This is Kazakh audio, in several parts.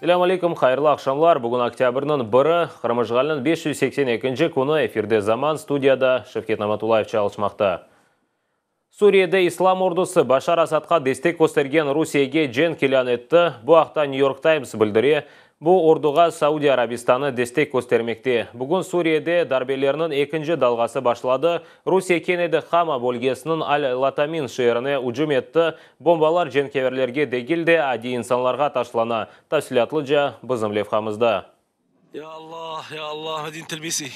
Селам алейкум, хайырлы ақшамлар. Бүгін октябрның 1-і, Қырымыжғалының 582-ші күні эфирде заман студияда Шевкет Наматулаев чалышмақта. Сурияда ислам ордусы Башар Асадқа дестек көстерген Русияге жен келян етті. Бұл ақта Нью-Йорк Таймс білдіре. Бұл ордуға Саудия Арабистаны дестек көстермекте. Бүгін Сурияда дарбелерінің екінші далғасы башлады. Русия кенеді Хама бөлгесінің Аль-Латамин шеріне ұжым етті. Бомбалар женкеверлерге дегілде ади инсанларға ташлана. Тәфсилатлыжа бізім левхамызда. Ya Allah, Medine telbisi.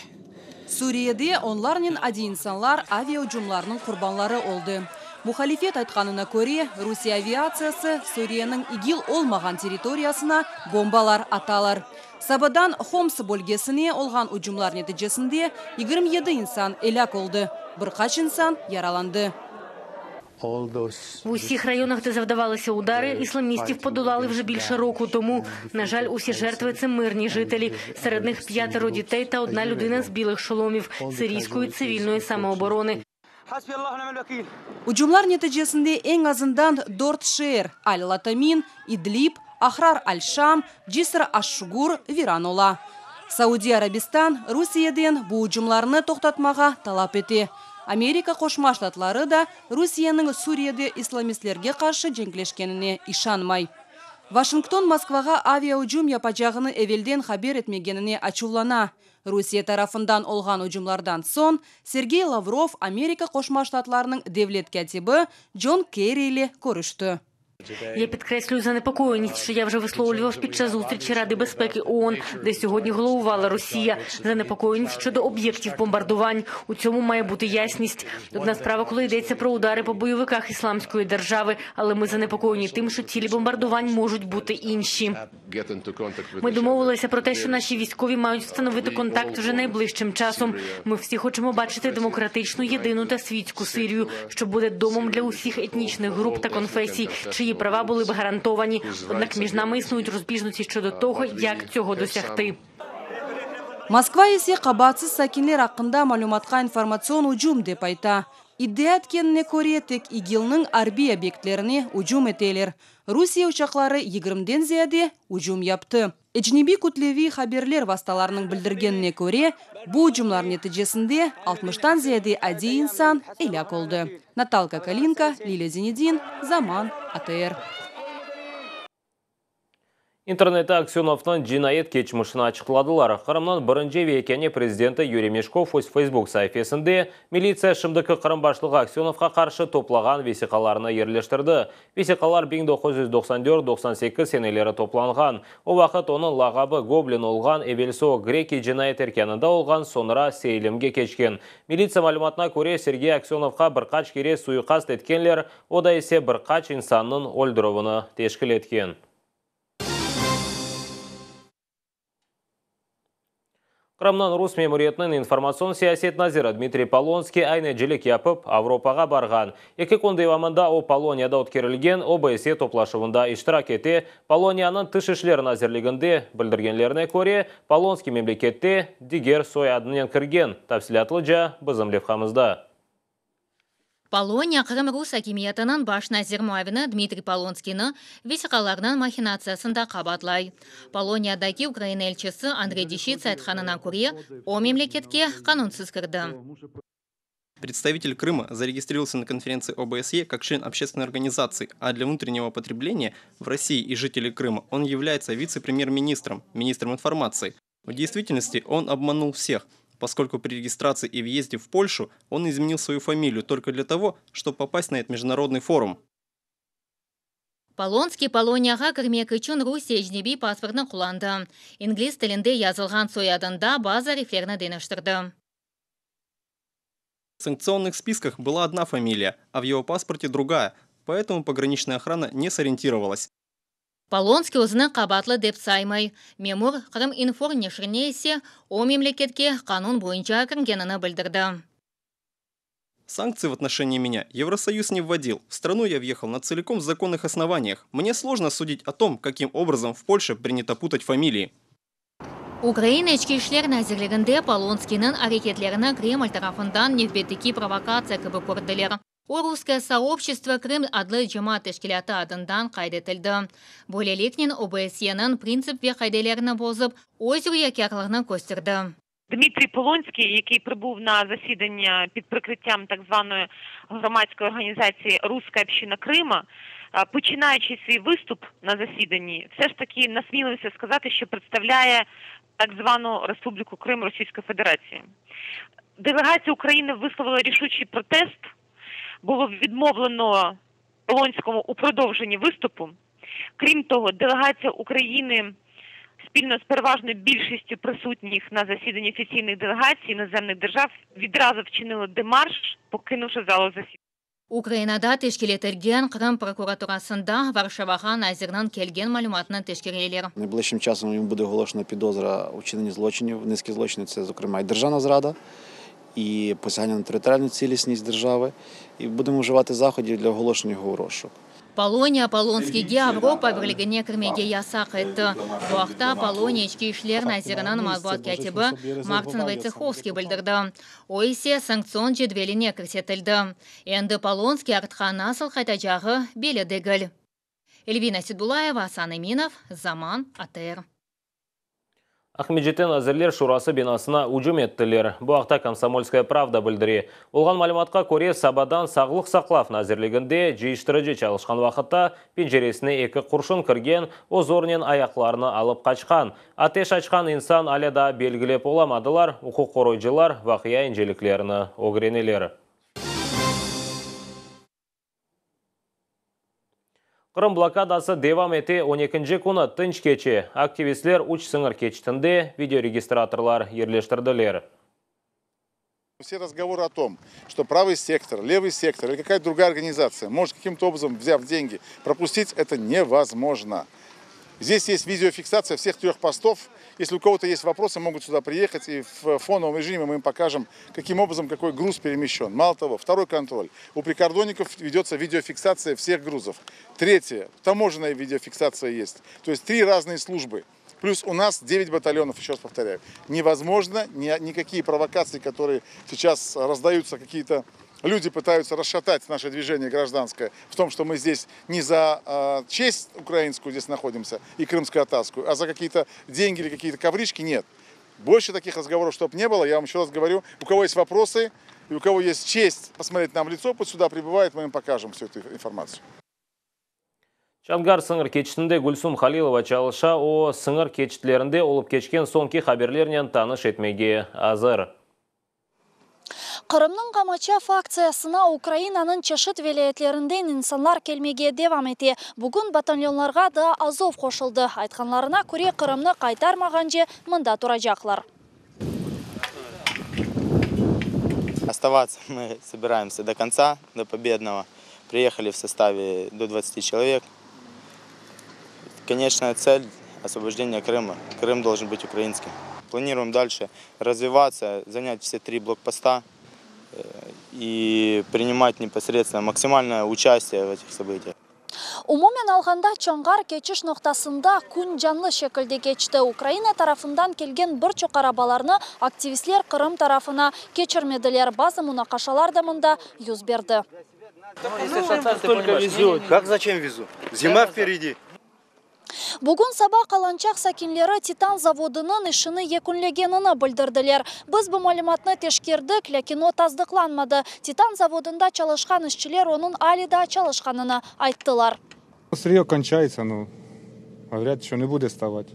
Suriyede onların adi insanlar avia hücumlarının kurbanları oldu. Muhalefet aytkanına göre Rusiya aviatsiyası Suriye'nin igil olmagan teritoriyasına bombalar atalar. Sabadan Homs bölgesine olgan hücumlar neticesinde 27 insan elak oldu. Birkaç insan yaralandı. В усіх районах, де завдавалися удари, ісламістів подолали вже більше року тому. На жаль, усі жертви – це мирні жителі. Серед них 5 дітей та 1 людина з білих шоломів сирійської цивільної самооборони. Hücumlar neticesinde en azından 4 şehir Al-Latamin, İdlib, Ahrar Al-Sham, Cisr Aş-Şugur viran ola. Сауди Арабистан Rusiya'dan bu hücumlarını toxtatmağa talap etti. Amerika Qoşma Ştatları da Rusiyanın Suriyada islamistlerge qarşı jengleşkenine işanmay. Washington Moskvaga avia hücum yapacağını evvelden haber etmegenini açıqlana. Rusiya tarafından olgan hücumlardan son Sergey Lavrov Amerika Qoşma Ştatlarının devlet katibi John Kerry ile görüştü. Я підкреслюю занепокоєність, що я вже висловлював під час зустрічі Ради безпеки ООН, де сьогодні головувала Росія. Занепокоєність щодо об'єктів бомбардувань. У цьому має бути ясність. Одна справа, коли йдеться про удари по бойовиках Ісламської держави, але ми занепокоєні тим, що цілі бомбардувань можуть бути інші. Ми домовилися про те, що наші військові мають встановити контакт вже найближчим часом. Ми всі хочемо бачити демократичну, єдину та світську Сирію, що буде домом для усіх етнічних груп та конфесій, чиї права були б гарантовані. Однак між нами існують розбіжності щодо того, як цього досягти. Москва ise qabatsız sakinler hakkında malumatga informasyon hücum dep ayta. İddia etkenine göre tek İGİL'nin harbi obyektlerine hücum eteler. Rusiya uçakları 20'den ziyade hücum yaptı. Ecnebi kütlevi haberler vasıtalarının bildirgenine göre bu hücumlar neticesinde 60'tan ziyade adi insan elak oldu. Natalka Kalinka, Lila Zenedin, Zaman, ATR. Интернетте Аксеновның жинайет кечмішін açıkladılar. Қырымның бірінші векені президенті Юрий Мешков өз Facebook сайфесінде милиция шымдықы Қырым башлығы Аксеновқа қаршы топлаған весиқаларына ерлештірді. Весиқалар 1994-98 сенелері топланған. О вақыт оның лағабы Гоблин олған Эвельсо Греки жинайет еркенінде олған соныра сейлімге кечкен. Милиция малыматына көре Сергей Аксеновқа бірқач кере суйқаст еткенлер, ода есе бірқач инсанның өлдіруыны тешкіл еткен. Қырымнан Рус мемориетінің информацион сиясет назиры Дмитрий Полонский айны жилік япып Авропаға барған. Екі кондайвамында о Полонияда өткерілген ОБСЕ топлашуында иштирак ете, Полонияның тыш ішлерін әзірлігінде білдіргенлеріне көре, Полонский мемлекетте дигер соядынен кірген. Тәфсилатлыжа бізім левхамызда. Полония Қырым Рус акимиятының баш назир муавины Дмитрий Полонскийны весиқаларының махинациясында қабатлай. Полониядағы Украина елшісі Андрей Дещица айтқанына көре, о мемлекетке қанунсыз кірді. Представитель Крыма зарегистрировался на конференции ОБСЕ как член общественной организации, а для внутреннего потребления в России и жителей Крыма он является вице-премьер-министром, министром информации. В действительности он обманул всех, поскольку при регистрации и въезде в Польшу он изменил свою фамилию только для того, чтобы попасть на этот международный форум. Полонский Полонияға кірмек үшін Русия жнеби паспортын құланды. Инглиз тілінде yazылған соядында база реферні деніштірді. В санкционных списках была одна фамилия, а в его паспорте другая, поэтому пограничная охрана не сориентировалась. Полонский өзінің қабатлы деп саймай. Мемур Қырым инфор нешіріне есе о мемлекетке қанун бойынша кіргенini білдірді. Санкции в отношении меня Евросоюз не вводил. В страну я въехал на целиком законных основаниях. Мне сложно судить о том, каким образом в Польше принято путать фамилии. Украина ішкі ішлер нәзірлігінде Полонскийның әрекетлеріні Кремль тарафындан невбеттіки провокация кібі көрділер. О русское сообщество Крым адлы жама тешкилаты адындан кайдетилді. Бөлелекнен ОБСЕ-нің принцип ве кайделеріні бозып, өз юрекерлігін көстірді. Дмитрій Полонський, який прибув на засідання під прикриттям так званої громадської організації «Руська община Крима», починаючи свій виступ на засіданні, все ж таки насмілився сказати, що представляє так звану Республіку Крим Російської Федерації. Делегація України висловила рішучий протест, було відмовлено Полонському у продовженні виступу. Крім того, делегація України спільно з переважною більшістю присутніх на засіданні офіційних делегацій іноземних держав відразу вчинили демарш, покинувши залу засідання. Украинада тешкилетілген Крым прокуратурасында Варшаваға назирнан келген малюматны тешкерелер. Найближчим часом їм буде оголошена підозра у вчиненні злочинів. Низки злочинів – це, зокрема, і державна зрада, і посягання на територіальну цілісність держави. І будемо вживати заходів для оголошення його у розшук. Полония Полонскийге Европа бірлігіне кірмеге ясақ етті. Бұақта Полония ішкі ішлер назирынан матбуат кәтебі Мартин Войцеховский білдірді. Ойсе санкцион жедвеліне кірсетілді. Енді Полонский артқан асыл қайтажағы белі дегіл. Эльвина Сидбулаева, Асан Эминов, Заман, АТР. Ахмеджетен әзірлер шурасы бинасына ұжым еттілер. Бұақта Комсомольская правда білдіре. Олған малыматқа көре сабадан сағылық сақлaf назірлігінде жиыштырыжы чалышқан вақытта пенжересіне екі құршын кірген, озорнен аяқларыны алып қачқан. Атеш açқан инсан аляда белгілеп оламадылар, ұқық қоройжылар вақия инжеліклеріні огренелері. Қырым блокадасы девам ете 12-ші күні тынч кече. Активистлер уч сыңыр кечтінде видеорегистраторлар ерлештірділер. Все разговоры о том, что правый сектор, левый сектор или какая-то другая организация может каким-то образом, взяв деньги, пропустить, это невозможно. Здесь есть видеофиксация всех 3 постов. Если у кого-то есть вопросы, могут сюда приехать, и в фоновом режиме мы им покажем, каким образом какой груз перемещен. Мало того, второй контроль. У прикордонников ведется видеофиксация всех грузов. Третье, таможенная видеофиксация есть. То есть 3 разные службы. Плюс у нас 9 батальонов, еще раз повторяю. Невозможно никакие провокации, которые сейчас раздаются, какие-то люди пытаются расшатать наше движение гражданское в том, что мы здесь не за честь украинскую здесь находимся и крымско-татарскую, а за какие-то деньги или какие-то коврички. Нет. Больше таких разговоров, чтобы не было. Я вам еще раз говорю, у кого есть вопросы и у кого есть честь посмотреть нам в лицо, пусть сюда прибывает, мы им покажем всю эту информацию. Чангар сыңыр кечтінде Гүлсум Халилова чалыша о сыңыр кечтлерінде олып кечкен сонки хаберлерінен таныш етмеге азыр. Қырымның қамача факциясына Украинаның чешет велиетлерінден инсанлар келмеге девам ете. Бүгін батальонларға да Азов қошылды. Айтқанларына көре Қырымны қайтармаған же мында тұрajaqlar. Оставаться мы собираемся до конца, до победного. Приехали в составе до 20 человек. Конечная цель – освобождение Крыма. Крым должен быть украинским. Планируем дальше развиваться, занять все 3 блокпоста и принимать непосредственно максимальное участие в этих событиях. Умумен алғанда Чоңғар кечіш ноқтасында күн жанлы шекілде кечті. Украина тарафындан келген бір чоқ арабаларны активистлер Қырым тарафына кечірмеділер. Базы мұнақашалар да мұнда юз берді. Как зачем везу? Зима впереди. Бүгін сабақ қаланчақ сакинлері Титан заводының ішіні екінлегеніні білдірділер. Біз бұл малыматны тешкердік, ләкин о таздықланмады. Титан заводында çalışқан ішчілер оның алида çalışқаныны айттылар. Сырье кончается, но говорят, что не будет вставать.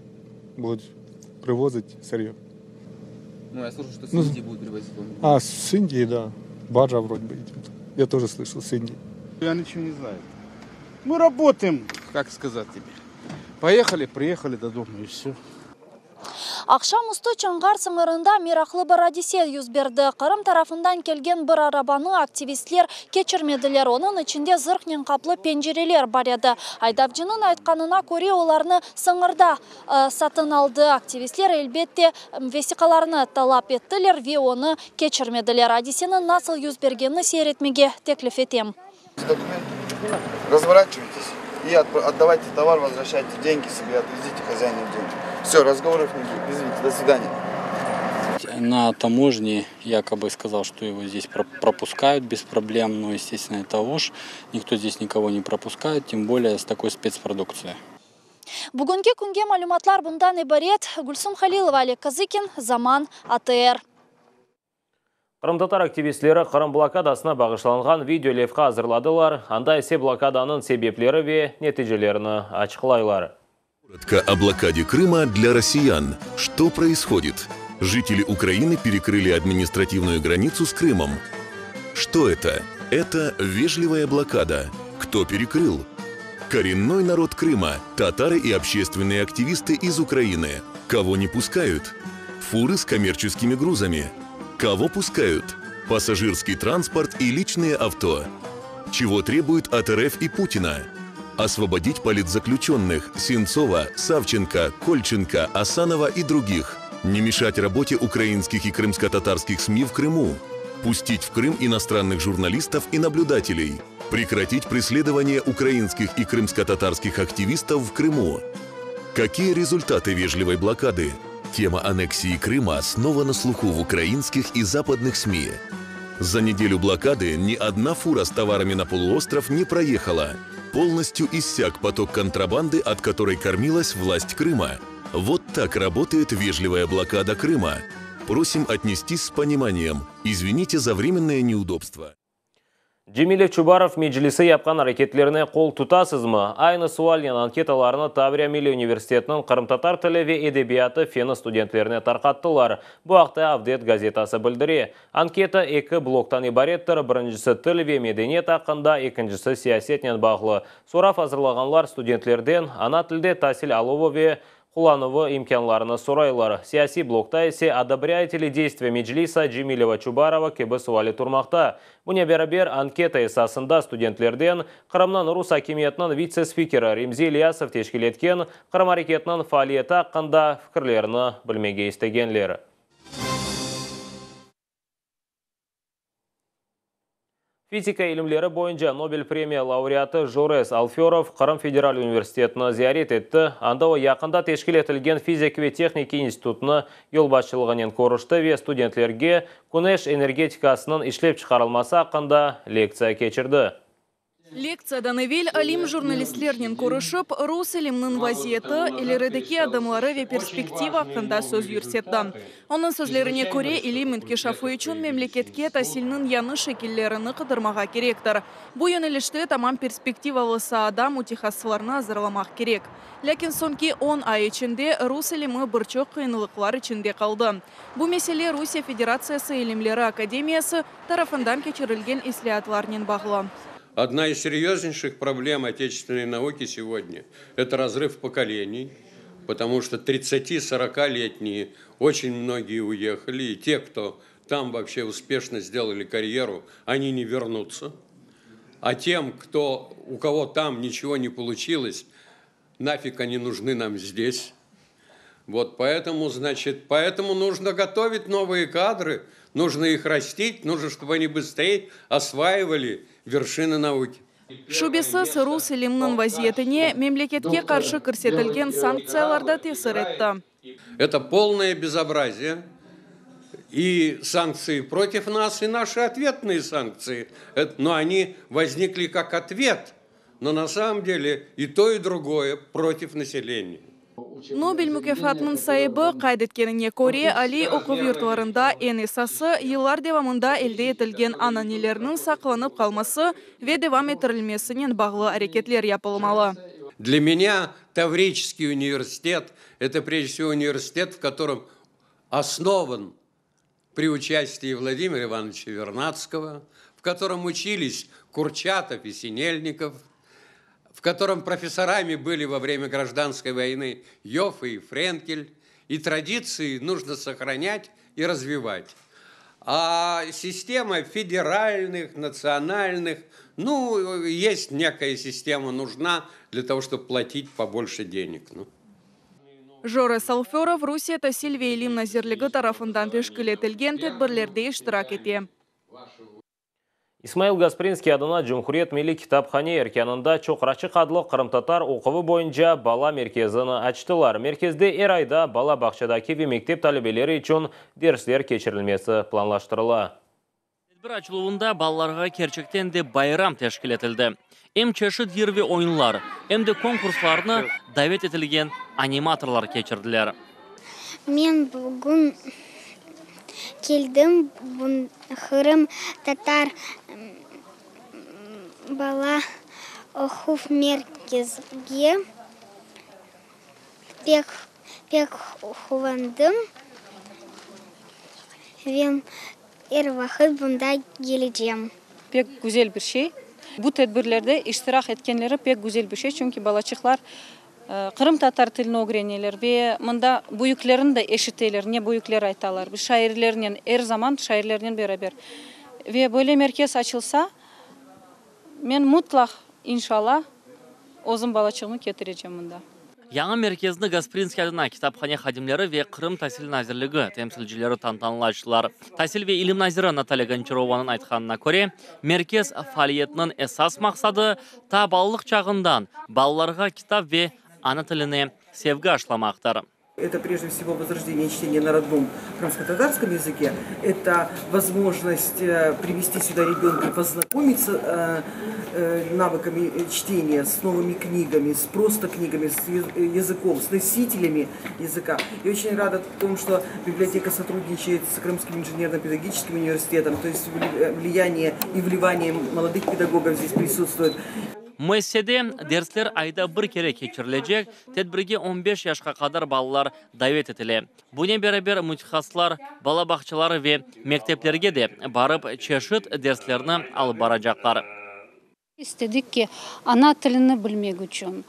Будут привозить сырье. Ну, я слышу, что с Индии будут привозить. С Индии, да. Баржа вроде бы идет. Я тоже слышал, с Индии. Я ничего не знаю. Мы работаем, как сказать тебе. Поехали, приехали до дома и все. Ақшам ұсты Чоңғар сыңырында мирақлы бір одиссия юз берді. Қырым тарафындан келген бір арабаны активистлер кечірмеділер. Оның ішінде зырқнен қаплы пенжерелер бар еді. Айдавжының айтқанына көре оларны сыңырда сатын алды. Активистлер әлбетте весиқаларны талап еттілер ве оны кечірмеділер. Одиссияның насыл юз бергені сейретмеге теклиф етем. Разворачивайтесь и отдавайте товар, возвращайте деньги себе, отвезите хозяину деньги. Все, разговоров не будет. Извините, до свидания. на таможне якобы сказал, что его здесь пропускают без проблем, но, естественно, это ложь. Никто здесь никого не пропускает, тем более с такой спецпродукцией. Бүгінгі күнге мәліматлар бұндан ибарет. Гүлсім Халилова, Олег Казыкин, Заман, АТР. Қырым-татар активистлері Қырым блокадасына бағышланған видеолевқа азырладылар. Анда есе блокаданың себеплері ве нәтижелеріні ашықлайлар. Коротко о блокаде Крыма для россиян. Что происходит? Жители Украины перекрыли административную границу с Крымом. Что это? Это вежливая блокада. Кто перекрыл? Коренной народ Крыма, татары и общественные активисты из Украины. Кого не пускают? Фуры с коммерческими грузами. Кого пускают? Пассажирский транспорт и личные авто. Чего требуют от РФ и Путина? Освободить политзаключенных Сенцова, Савченко, Кольченко, Асанова и других. Не мешать работе украинских и крымско-татарских СМИ в Крыму. Пустить в Крым иностранных журналистов и наблюдателей. Прекратить преследование украинских и крымско-татарских активистов в Крыму. Какие результаты вежливой блокады? Тема аннексии Крыма снова на слуху в украинских и западных СМИ. За неделю блокады ни одна фура с товарами на полуостров не проехала. Полностью иссяк поток контрабанды, от которой кормилась власть Крыма. Вот так работает вежливая блокада Крыма. Просим отнестись с пониманием. Извините за временное неудобство. Джемиле Чубаров меджлисы япқан әрекетлеріне қол тұтасызмы? Айны суален анкеталарыны Таврия Милли университетінің Қырым-татар тілі ве эдебияты фені студенттеріне тарқаттылар. Бұл ақта Авдет газетасы білдіре. Анкета 2 блоктан ибареттір. Біріншісі тіл ве медениет ақында, екіншісі сиясетнен бағылы. Сорап азырлағанлар студенттерден ана тілде тәсіл алуы ве Кулановы имканларыны сұрайлар. Сияси блокта есе одобряете ли действия Меджлиса Джемилева Чубарова кебі суали турмақта. Бұне бәрі анкета есасында студенттерден Қырымнан Рус акимиетінің вице-спикері Римзи Ильясов тешкіл еткен Қырым әрекетінің фаалиеті аққанда фікірлеріні білмеге істегенлері. Физика илімлері бойынша Нобель премия лауреаты Жорес Алферов Қырым Федерал университетіні зиярет етті. Анда о яқында тешкіл етілген физика ве техники институтыны елбасшылығынан көрішті ве студентлерге күнеш энергетикасының ішлеп шығарылмасы ақында лекция кечірді. Лекциядан evvel алим журналистлернен көрішіп, Рус илимнің вазиеті илередеки адамлары ве перспектива қында сөз юрсетті. Оның сөзлеріне көре илим инкешафы үшін мемлекетке тәсілінің яны шекеллеріні қыдырмаға керектір. Бұл yönelişte тамам перспективалысы адам утихасыларына азырламақ керек. Ләкин сонки 10 ай içinde Рус илимі бірчөк қиынлықлар içinde қалды. Бұл меселе Русия Федерациясы илимлері Академиясы тарафындан кечірілген ислиатларнен бағылы. Одна из серьезнейших проблем отечественной науки сегодня – это разрыв поколений, потому что 30-40-летние очень многие уехали, и те, кто там вообще успешно сделали карьеру, они не вернутся. А тем, у кого там ничего не получилось, нафиг они нужны нам здесь. Вот поэтому нужно готовить новые кадры, нужно их растить, нужно, чтобы они быстрее осваивали вершины науки. Шубесіз Рус илимнің вазиетіне мемлекетке қаршы көрсетілген санкцияларда тесір етті. Это полное безобразие. И санкции против нас, и наши ответные санкции. Но они возникли как ответ. Но на самом деле и то, и другое против населения. Нобель мүкефатының сайыбы қайдеткеніне көре Али оқу йұртларында ең есасы еллар девамында елде етілген ананелерінің сақланып қалмасы ве девам етірілмесінен бағылы әрекетлер япылмалы. Для меня Таврический университет – это прежде всего университет, в котором основан при участии Владимира Ивановича Вернадского, в котором учились Курчатов и Синельников, в котором профессорами были во время гражданской войны Йоффе и Френкель, и традиции нужно сохранять и развивать. А система федеральных, национальных, есть некая система нужна для того, чтобы платить побольше денег. Жорес Алферов Русия тәсіл ве илим назирлігі тарафындан тешкіл етілген тедбірлерде іштирак ете. Исмаил Гаспринский адына Жумхурiyet Милли Китапхане эркянында чоқрачы қадлы қырымтатар оқывы бойынша бала мерkezini açtılar. Merkezde er ayda bala бақшадaki ve мектеп talebelері için derslер keçirilmesi planlaştırıla. Bir açılığında ballarga gerçekten de bayram teşkil etildi. Hem çeşit yer ve oyunlar, hem de konkurslarına davet etilgen animatorlar geçirdiler. Men bugün keldim Kırım Tatar bala okuv merkezге pek kuvandым ve her vakit bunda geleceğim. Pek güzel bir şey. Bu tedbirlerde iştirak etkenleri pek güzel bir şey. Çünkü balacıklar Kırım Tatar tilini öğreniyorlar ve mında büyüklerin de eşitiyorlar. Ne büyükler aytalar. Biz şairlerinin her zaman şairlerinin beraber. Ve böyle merkez açılsa men mutlak inşallah özüm balacığımı getireceğim bunda. Яңа merkezini Гаспринский adına kitapхане xadimleri ve Kırım Tahsil Nazirligi temsilcileri tantanlaştılar. Tahsil ve İlim Naziri Natalya Goncharova'nın aytkanına göre, merkez faaliyetinin esas maksadı ta ballık çağından ballarga kitap ve ana tilini sevgi aşılamaktır. Это прежде всего возрождение чтения на родном крымско-татарском языке. Это возможность привести сюда ребенка и познакомиться навыками чтения, с новыми книгами, с просто книгами, с языком, с носителями языка. И очень рада тому, что библиотека сотрудничает с Крымским инженерно-педагогическим университетом, то есть влияние и вливание молодых педагогов здесь присутствует. Müessesede dersler ayda bir kere geçirilecek, tedbirge 15 yaşa kadar balalar davet etili. Buna beraber mütehassıslar, bala bahçeleri ve mekteplerge de barıp çeşit derslerini alıp baracaklar. İstedik ki ana tilini bilmek için,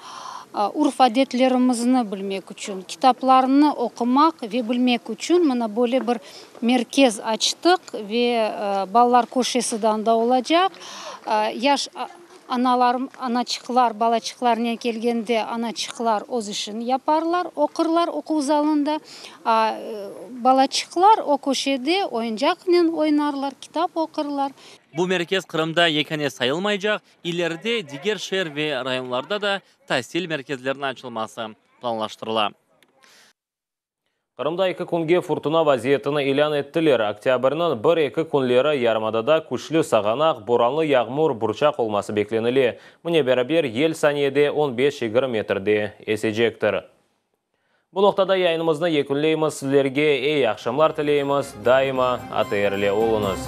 urf adetlerimizni bilmek için, kitaplarını okumak ve bilmek için mana böyle bir merkez açtık ve balalar koşesinden da olacak. Yaş anaçıklar, balacıklarına gelgende anaçıklar öz işini yaparlar, okurlar okul zalında. Balacıklar o köşede oyuncakla oynarlar, kitap okurlar. Bu merkez Kırım'da yekene sayılmayacak, ileride diğer şehir ve rayonlarda da tahsil merkezlerinin açılması planlaştırılan. Kırımda 2 kunge fırtına vaziyetini ilan ettiler. Oktyabrının 1-2 kunleri yarımadada күчлі sağanak, boranlı yağmur, burçak olması beklenili. Mune beraber yel saniyede 15-20 metrde esecektir. Bu noktada yayınımızını yekunleyimiz. Sizlerge ey akşamlar tileyimiz. Daima atayırlı olunuz.